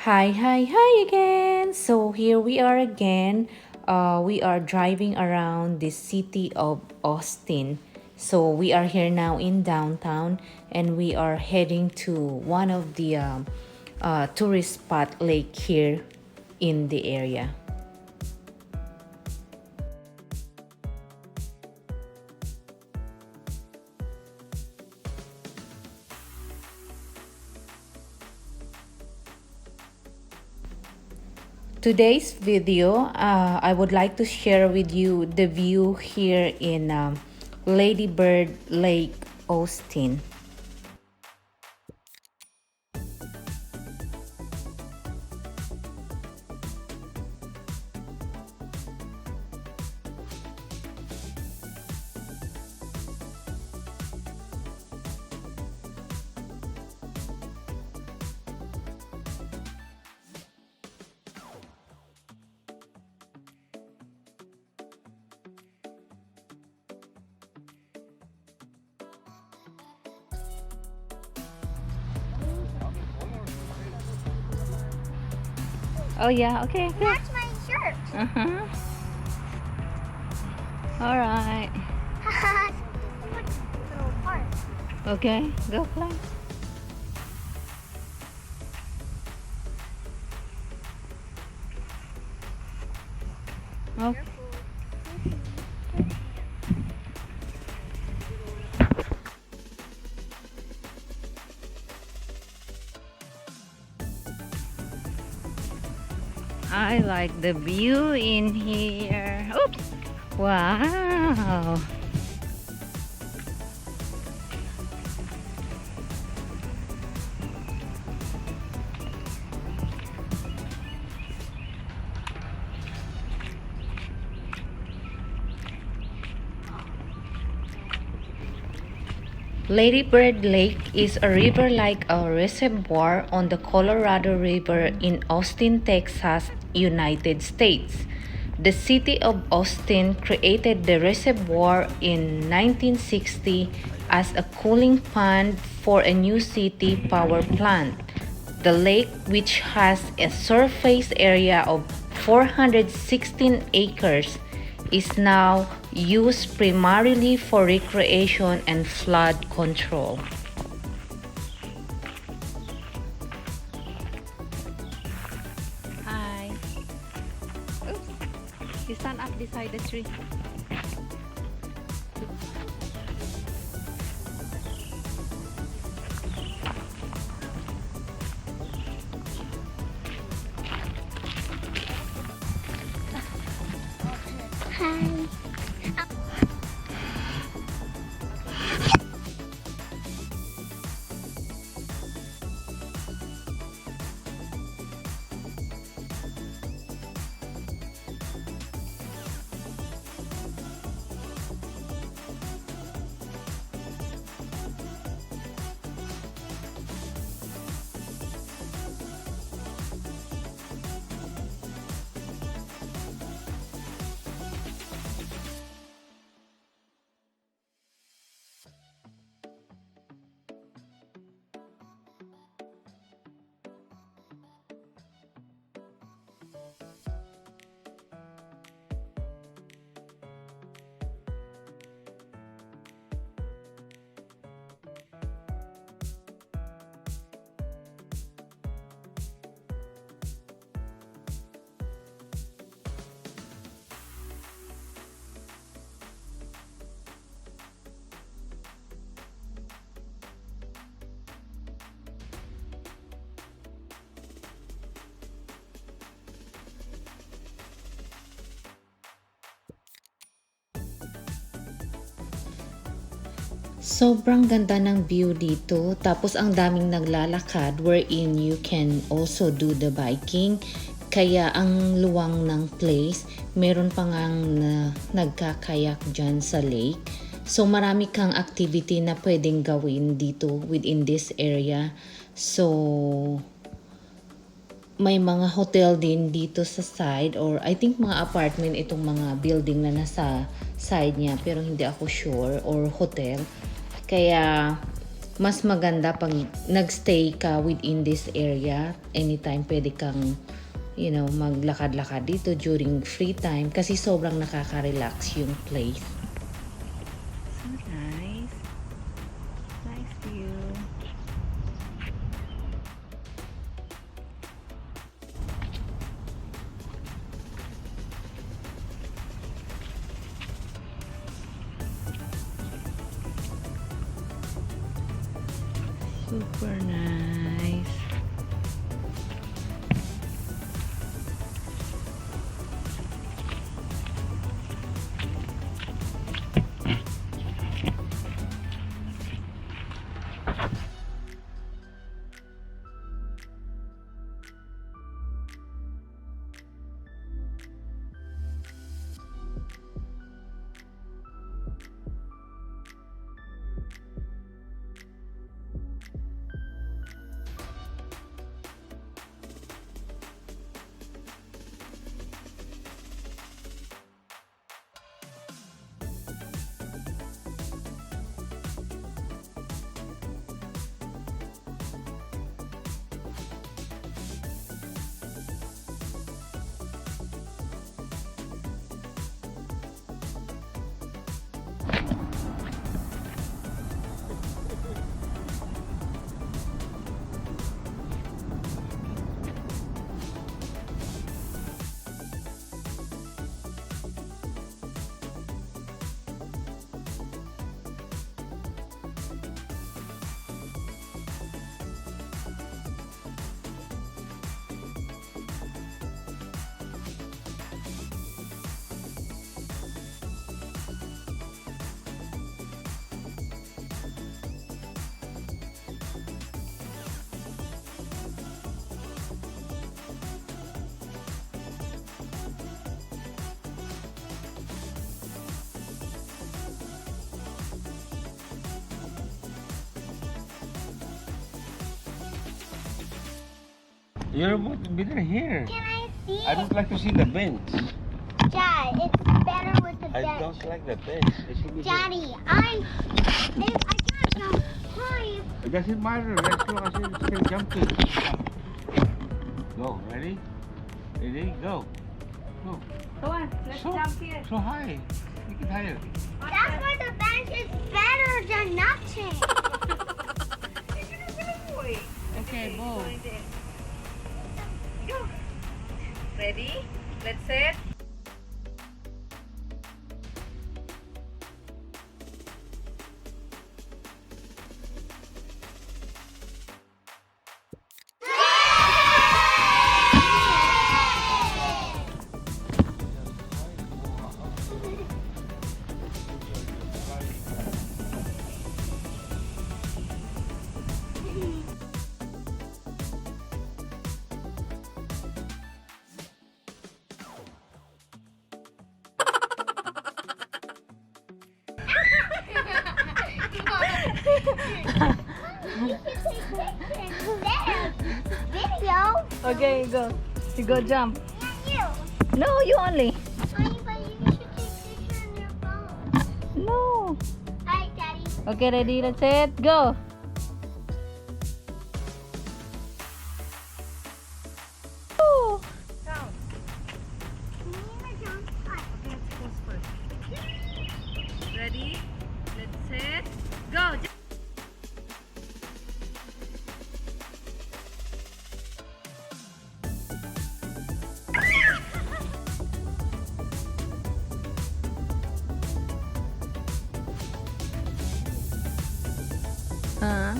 Hi again. So here we are again. We are driving around the city of Austin. So we are here now in downtown and we are heading to one of the tourist spot lake here in the area. Today's video, I would like to share with you the view here in Lady Bird Lake, Austin. Oh yeah, okay. Match my shirt. Uh-huh. All right. Little part. Okay, go fly. Oh, I like the view in here. Oops. Wow. Lady Bird Lake is a river like a reservoir on the Colorado River in Austin, Texas, United States. The city of Austin created the reservoir in 1960 as a cooling pond for a new city power plant. The lake, which has a surface area of 416 acres, is now used primarily for recreation and flood control. Hi. Oops. You stand up beside the tree. Hi. Sobrang ganda ng view dito. Tapos ang daming naglalakad wherein you can also do the biking. Kaya ang luwang ng place, meron pa ngang nagkakayak dyan sa lake. So marami kang activity na pwedeng gawin dito within this area. So may mga hotel din dito sa side or I think mga apartment itong mga building na nasa side niya pero hindi ako sure or hotel. Kaya mas maganda pag nagstay ka within this area. Anytime pwede kang, maglakad-lakad dito during free time kasi sobrang nakaka-relax yung place. So nice. Nice view. Super nice. You're about to be there here. Can I see I it? don't like to see the bench. Dad, it's better with the I bench. don't like the bench. It should be Daddy, I can't jump high. It doesn't matter. Let's go. I said still jumping. Go. Ready? Ready? Go. Go. Come on, let's jump here. So high. Make it higher. That's why the bench is better than nothing. Okay, go. Go. Ready? Let's set. You can take pictures instead. Video. Okay, go. You go jump. And you. No, you only. Honey, but you should take pictures on your phone. No. Alright, Daddy. Okay, ready? Let's set. Go. Woo. Count. Ready? Let's set. Go. Ah.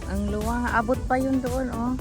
Ang luwang. Abot pa yun doon, oh.